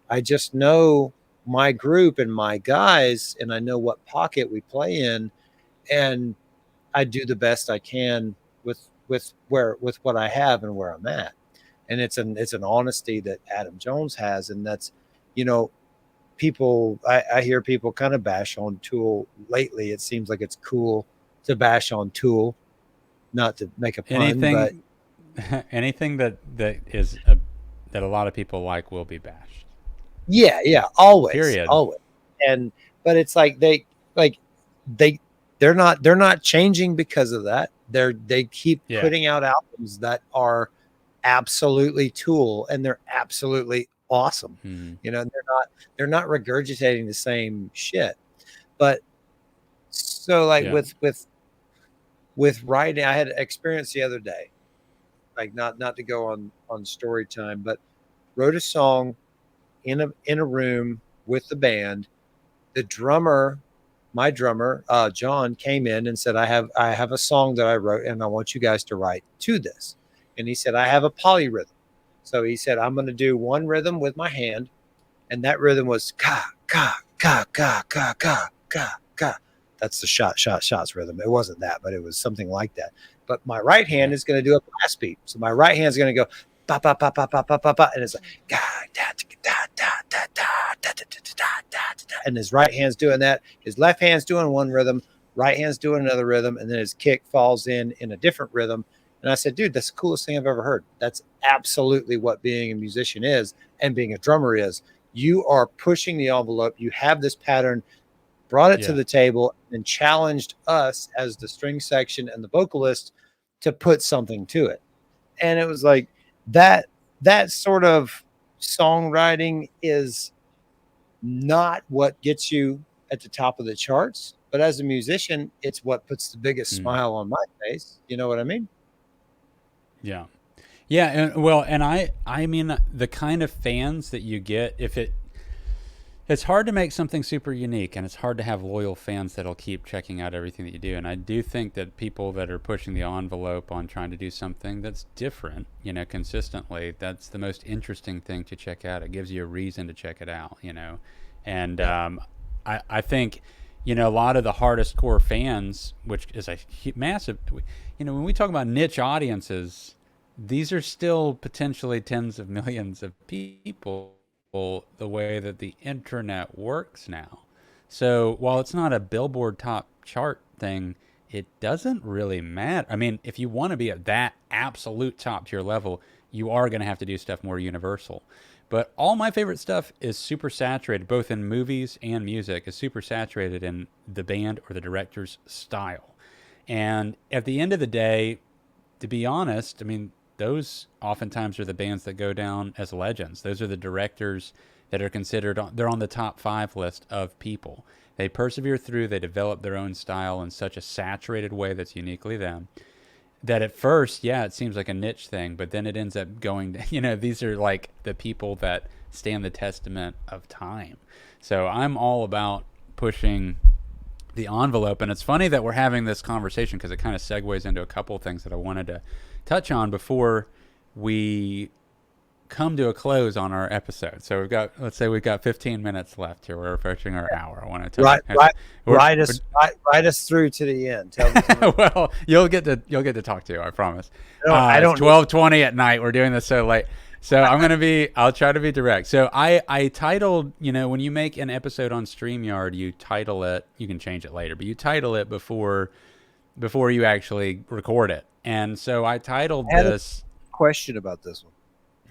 I just know my group and my guys, and I know what pocket we play in, and I do the best I can with what I have and where I'm at. And it's an honesty that Adam Jones has, and that's, you know people, I hear people kind of bash on Tool lately. It seems like it's cool to bash on Tool, not to make a pun, but
Anything, anything that a lot of people like will be bashed.
yeah, always,
Period.
always. And but it's like they they're not changing because of that. They keep
Yeah.
putting out albums that are absolutely Tool, and they're absolutely awesome.
Mm.
They're not regurgitating the same shit. But so like
Yeah.
with writing, I had an experience the other day, like not to go on story time, but wrote a song in a room with the band. The drummer, my drummer, John, came in and said, I have a song that I wrote and I want you guys to write to this. And he said, I have a polyrhythm. So he said, I'm going to do one rhythm with my hand, and that rhythm was ka ka ka ka ka ka ka ka. That's the shots rhythm. It wasn't that, but it was something like that. But my right hand
Yeah.
is going to do a blast beat. So my right hand is going to go ba ba ba ba ba ba ba ba, and it's like da da da da da da da da da da, and his right hand's doing that. His left hand's doing one rhythm, right hand's doing another rhythm, and then his kick falls in a different rhythm. And I said, dude, that's the coolest thing I've ever heard. That's absolutely what being a musician is, and being a drummer is. You are pushing the envelope. You have this pattern, brought it to
Yeah.
the table, and challenged us as the string section and the vocalist to put something to it. And it was like that sort of songwriting is not what gets you at the top of the charts, but as a musician, it's what puts the biggest
Mm.
smile on my face. You know what I mean?
Yeah. Yeah. And well, and I mean, the kind of fans that you get, it's hard to make something super unique, and it's hard to have loyal fans that'll keep checking out everything that you do. And I do think that people that are pushing the envelope on trying to do something that's different, consistently, that's the most interesting thing to check out. It gives you a reason to check it out. And I think, a lot of the hardest core fans, which is a massive, when we talk about niche audiences, these are still potentially tens of millions of people, the way that the internet works now. So while it's not a Billboard top chart thing, it doesn't really matter. I mean, if you want to be at that absolute top tier level, you are going to have to do stuff more universal. But all my favorite stuff is super saturated, both in movies and music, is super saturated in the band or the director's style. And at the end of the day, to be honest, I mean, those oftentimes are the bands that go down as legends. Those are the directors that are considered, they're on the top 5 list of people. They persevere through, they develop their own style in such a saturated way that's uniquely them. That at first, yeah, it seems like a niche thing, but then it ends up going to, these are like the people that stand the testament of time. So I'm all about pushing the envelope. And it's funny that we're having this conversation because it kind of segues into a couple of things that I wanted to touch on before we come to a close on our episode. So let's say we've got 15 minutes left here. We're approaching our hour. I want to
ride us through to the end. Tell me.
Well, you'll get to talk to you, I promise.
No, I don't.
It's 12:20 at night. We're doing this so late. So I'll try to be direct. So I titled, when you make an episode on StreamYard, you title it, you can change it later, but you title it before you actually record it. And so I titled this
question about this one.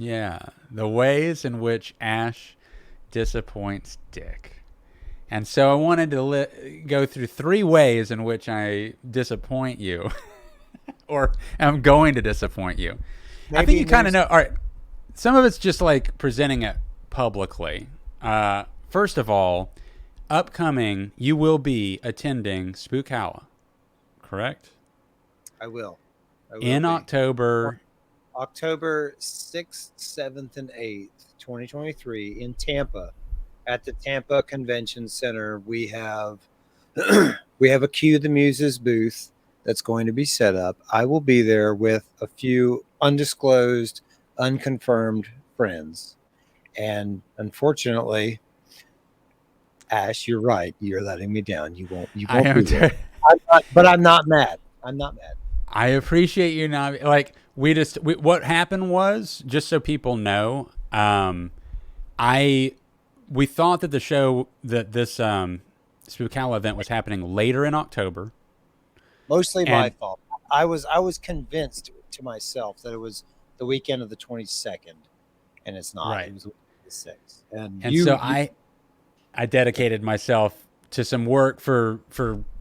Yeah, the ways in which Ash disappoints Dick. And so I wanted to go through 3 ways in which I disappoint you, or I'm going to disappoint you. I think you kind of know. All right, some of it's just like presenting it publicly. First of all, upcoming, you will be attending Spookalla, correct?
I will
in October.
October 6th, 7th, and 8th, 2023 in Tampa at the Tampa Convention Center. We have a Cue the Muses booth that's going to be set up. I will be there with a few undisclosed, unconfirmed friends. And unfortunately, Ash, you're right. You're letting me down. You won't be there. But I'm not mad. I
appreciate you not like what happened was, just so people know, we thought that this Spookalla event was happening later in October.
Mostly my fault. I was convinced to myself that it was the weekend of the 22nd, and it's not. Right. It was the 6th. And
so I dedicated myself to some work for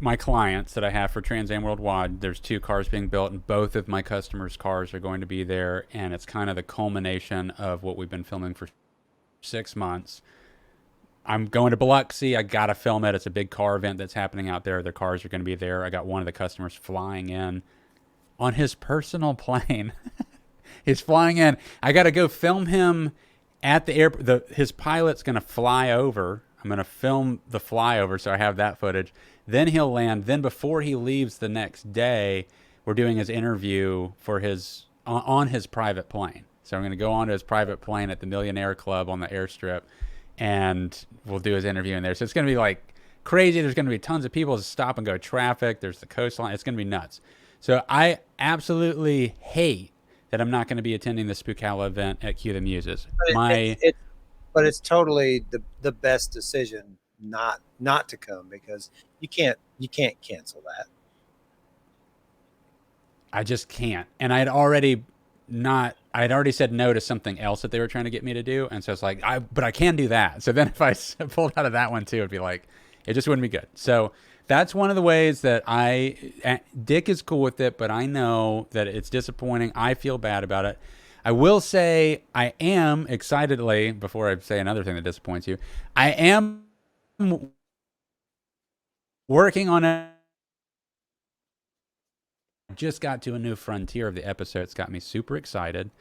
my clients that I have for Trans Am Worldwide. There's 2 cars being built, and both of my customers' cars are going to be there. And it's kind of the culmination of what we've been filming for 6 months. I'm going to Biloxi. I got to film it. It's a big car event that's happening out there. The cars are going to be there. I got one of the customers flying in on his personal plane. He's flying in. I got to go film him at the airport. His pilot's going to fly over. I'm going to film the flyover, so I have that footage. Then he'll land. Then before he leaves the next day, we're doing his interview for on his private plane. So I'm going to go onto his private plane at the Millionaire Club on the airstrip, and we'll do his interview in there. So it's going to be like crazy. There's going to be tons of people. There's stop and go traffic. There's the coastline. It's going to be nuts. So I absolutely hate that I'm not going to be attending the Spookalla event at Cue the Muses.
But it's totally the best decision not to come, because you can't cancel that.
I just can't. And I'd already said no to something else that they were trying to get me to do, and so it's like but I can do that. So then if I pulled out of that one too, it'd be like it just wouldn't be good. So that's one of the ways that Dick is cool with it, but I know that it's disappointing. I feel bad about it. I will say I am excitedly, before I say another thing that disappoints you, I am working on it. Just got to a new frontier of the episode. It's got me super excited.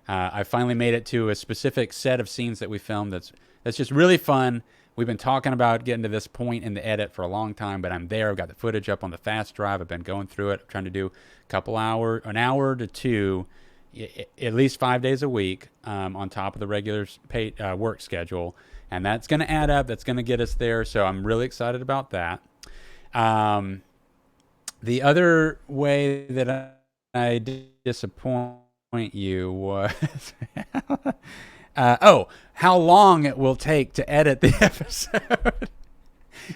I finally made it to a specific set of scenes that we filmed that's just really fun. We've been talking about getting to this point in the edit for a long time, but I'm there. I've got the footage up on the fast drive. I've been going through it. I'm trying to do an hour to 2, at least 5 days a week, on top of the regular work schedule. And that's going to add up. That's going to get us there. So I'm really excited about that. The other way that I disappoint you was how long it will take to edit the episode,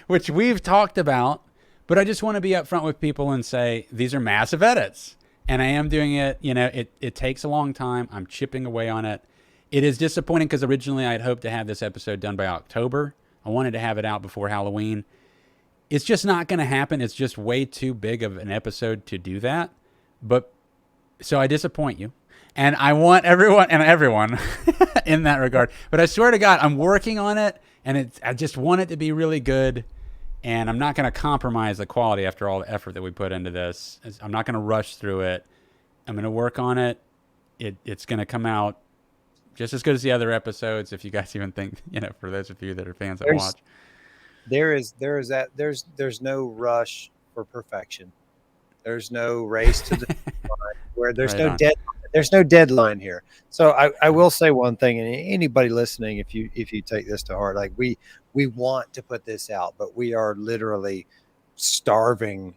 which we've talked about, But I just want to be upfront with people and say these are massive edits, and I am doing it. You know, it takes a long time. I'm chipping away on it. It is disappointing because originally I had hoped to have this episode done by October. I wanted to have it out before Halloween. It's just not going to happen. It's just way too big of an episode to do that. But so I disappoint you. And I want everyone in that regard. But I swear to God, I'm working on it, and I just want it to be really good. And I'm not going to compromise the quality after all the effort that we put into this. I'm not going to rush through it. I'm going to work on it. It's going to come out just as good as the other episodes, if you guys even think, you know, for those of you that are fans that watch.
There's no rush for perfection. There's no race to the line where there's
Right
no there's no deadline here. So I will say one thing, and anybody listening, if you take this to heart, like we want to put this out, but we are literally starving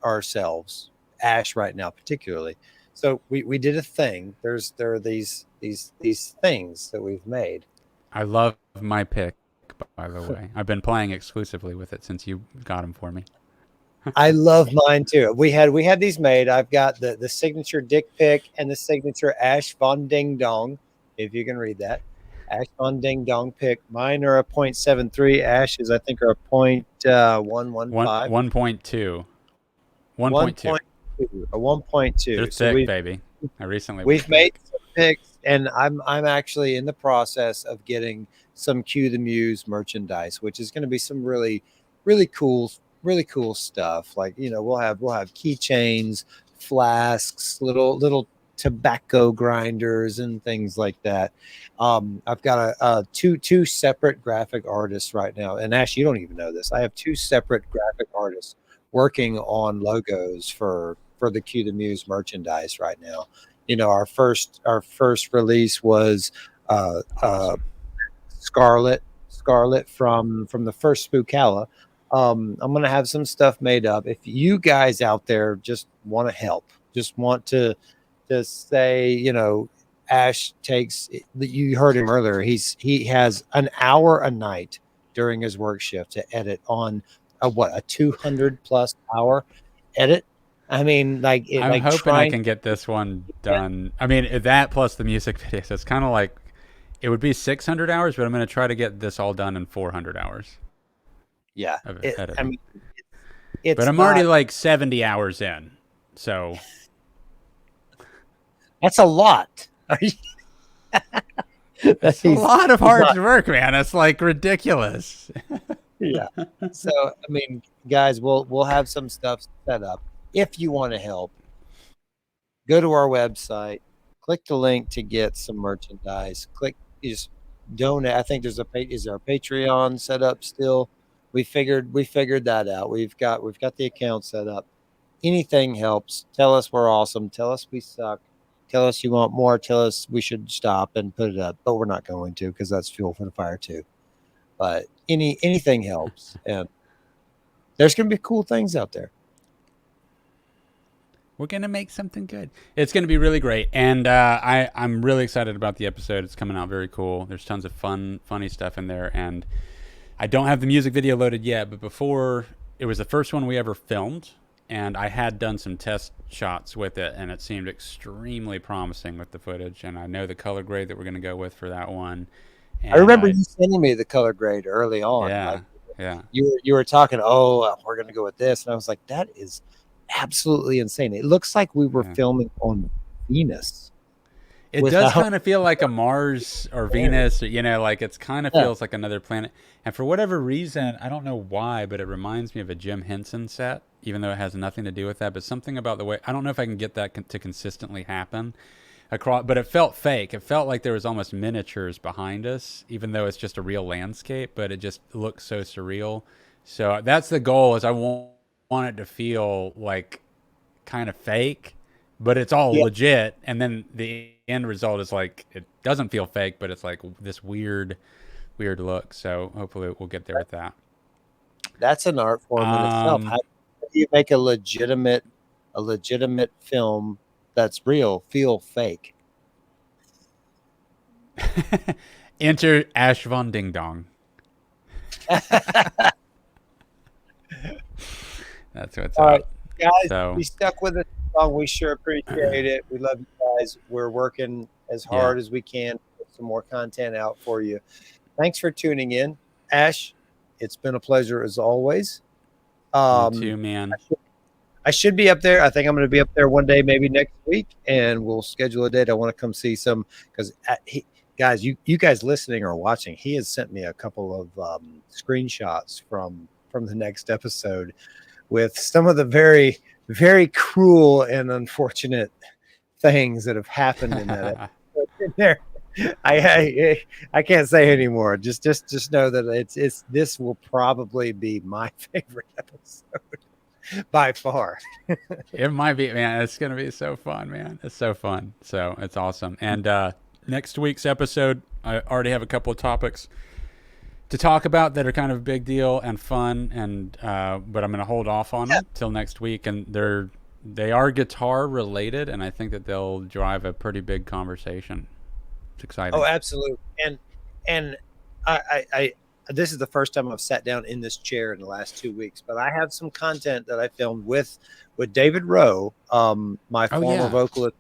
ourselves, Ash, right now, particularly. So we did a thing. There are these things that we've made.
I love my pick, by the way. I've been playing exclusively with it since you got them for me.
I love mine too. We had these made. I've got the signature dick pic and the signature Ash Von Ding Dong, if you can read that. Ash Von Ding Dong pic. Mine are a 0.73. Ash's, I think, are a 0.115.
1.2. 1.2.
A 1.2.
They're thick, baby.
We've made some pics, and I'm actually in the process of getting some Cue the Muse merchandise, which is going to be some really cool stuff. Like, you know, we'll have keychains, flasks, little tobacco grinders, and things like that. I've got two separate graphic artists right now, and Ash, you don't even know this. I have two separate graphic artists working on logos for the Cue the Muse merchandise right now. You know, our first release was Scarlet from the first Spookala. I'm going to have some stuff made up. If you guys out there just want to help, just want to say, you know, Ash takes, you heard him earlier. He has an hour a night during his work shift to edit on a 200+ hour edit. I mean,
I'm hoping I can get this one done. I mean, that plus the music videos, it's kind of like, it would be 600 hours, but I'm going to try to get this all done in 400 hours.
Yeah.
But
It's
I'm already like 70 hours in. So
that's a lot.
That's a lot of hard work, man. It's like ridiculous.
Yeah. So, I mean, guys, we'll have some stuff set up. If you want to help, go to our website, click the link to get some merchandise. Just donate. I think is there a Patreon set up still? We figured that out. We've got the account set up. Anything helps. Tell us we're awesome. Tell us we suck. Tell us you want more. Tell us we should stop and put it up. But we're not going to, because that's fuel for the fire too. But anything helps. And there's going to be cool things out there.
We're going to make something good. It's going to be really great. And I'm really excited about the episode. It's coming out very cool. There's tons of funny stuff in there. And I don't have the music video loaded yet, but before, it was the first one we ever filmed. And I had done some test shots with it, and it seemed extremely promising with the footage. And I know the color grade that we're going to go with for that one. And
I remember you sending me the color grade early on.
Yeah, yeah.
You were talking, we're going to go with this. And I was like, that is absolutely insane. It looks like we were filming on Venus.
It does kind of feel like a Mars or Venus, or, you know, like it's kind of feels like another planet. And for whatever reason, I don't know why, but it reminds me of a Jim Henson set, even though it has nothing to do with that. But something about the way, I don't know if I can get that to consistently happen across, but it felt fake. It felt like there was almost miniatures behind us, even though it's just a real landscape, but it just looks so surreal. So that's the goal, is I want it to feel like kind of fake, but it's all legit. And then the end result is like, it doesn't feel fake, but it's like this weird look. So hopefully we'll get there with that.
That's an art form in itself. How do you make a legitimate film that's real feel fake?
Enter Ash Von Ding Dong. That's what's
All right,
up.
guys,
So
be stuck with us long. We sure appreciate it. We love you guys. We're working as hard as we can to put some more content out for you. Thanks for tuning in. Ash, it's been a pleasure as always.
you too, man.
I should be up there. I think I'm going to be up there one day, maybe next week, and we'll schedule a date. I want to come see some because guys, you guys listening or watching, he has sent me a couple of screenshots from the next episode with some of the very, very cruel and unfortunate things that have happened in that episode. In there. I can't say anymore. Just know that it's this will probably be my favorite episode by far.
It might be, man. It's gonna be so fun, man. It's so fun. So it's awesome. And next week's episode, I already have a couple of topics to talk about that are kind of a big deal and fun. And but I'm gonna hold off on them till next week. And they are guitar related, and I think that they'll drive a pretty big conversation. It's exciting.
Oh, absolutely. And I this is the first time I've sat down in this chair in the last 2 weeks, but I have some content that I filmed with David Rowe, my former vocalist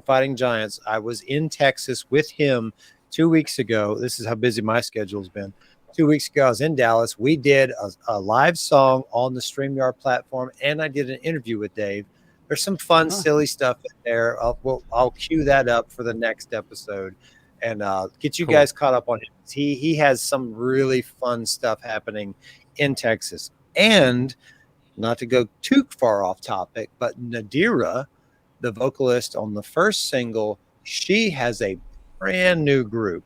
Fighting Giants. I was in Texas with him 2 weeks ago. This is how busy my schedule's been. 2 weeks ago, I was in Dallas. We did a live song on the StreamYard platform, and I did an interview with Dave. There's some fun, silly stuff in there. I'll cue that up for the next episode and get you guys caught up on him. He has some really fun stuff happening in Texas. And not to go too far off topic, but Nadira, the vocalist on the first single, she has a brand new group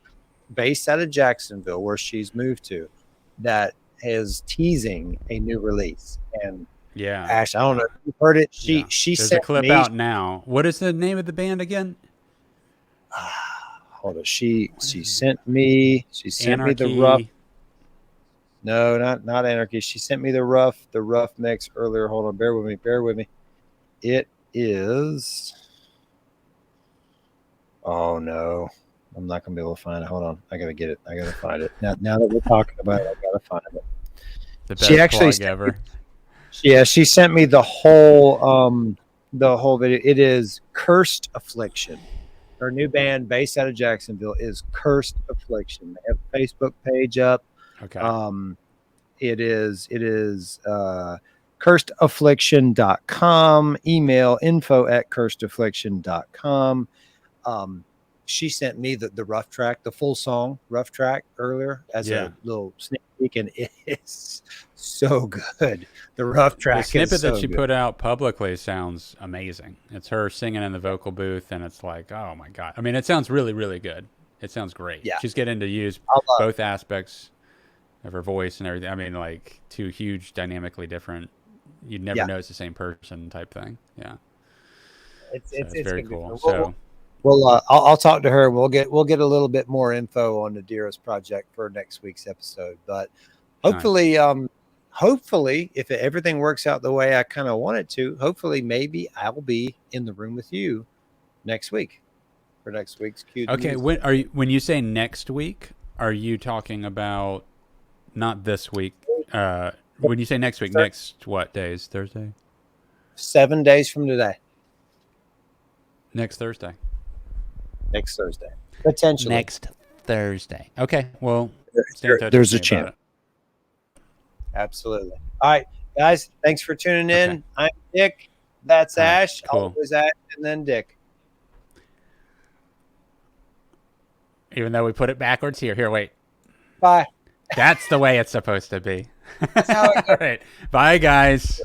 based out of Jacksonville, where she's moved to, that is teasing a new release. And Ash, I don't know if you've heard it. She
There's
sent
a clip
me,
out now. What is the name of the band again?
hold on. She sent me
Anarchy.
the rough. No, not Anarchy. She sent me the rough mix earlier. Hold on, bear with me. It is. Oh no, I'm not gonna be able to find it. Hold on, I gotta get it. I gotta find it. Now that we're talking about it, I gotta find it.
The best plug ever.
She sent me the whole video. It is Cursed Affliction. Her new band based out of Jacksonville is Cursed Affliction. They have a Facebook page up.
Okay.
It is cursedaffliction.com, email info@cursedaffliction.com. She sent me the rough track, the full song rough track earlier as a little sneak peek, and it is so good. The rough track,
the snippet
is so
that she
good.
put out publicly sounds amazing. It's her singing in the vocal booth, and it's like, oh my god! I mean, it sounds really, really good. It sounds great.
Yeah.
She's getting to use both aspects of her voice and everything. I mean, like two huge, dynamically different. You'd never know it's the same person type thing. Yeah.
It's
very cool.
I'll talk to her. We'll get a little bit more info on Nadira's project for next week's episode. But hopefully, if everything works out the way I kind of want it to, hopefully maybe I'll be in the room with you next week for next week's Q.
Okay, when you say next week, are you talking about not this week? When you say next week, next what days? Thursday?
7 days from today.
Next Thursday.
Next Thursday. Potentially.
Next Thursday. Okay. Well,
there's a chance. Absolutely. All right, guys. Thanks for tuning in.
Okay.
I'm Dick. That's Ash.
Cool.
Always Ash and then Dick.
Even though we put it backwards here. Here, wait.
Bye.
That's the way it's supposed to be.
That's how it goes.
All right. Bye, guys.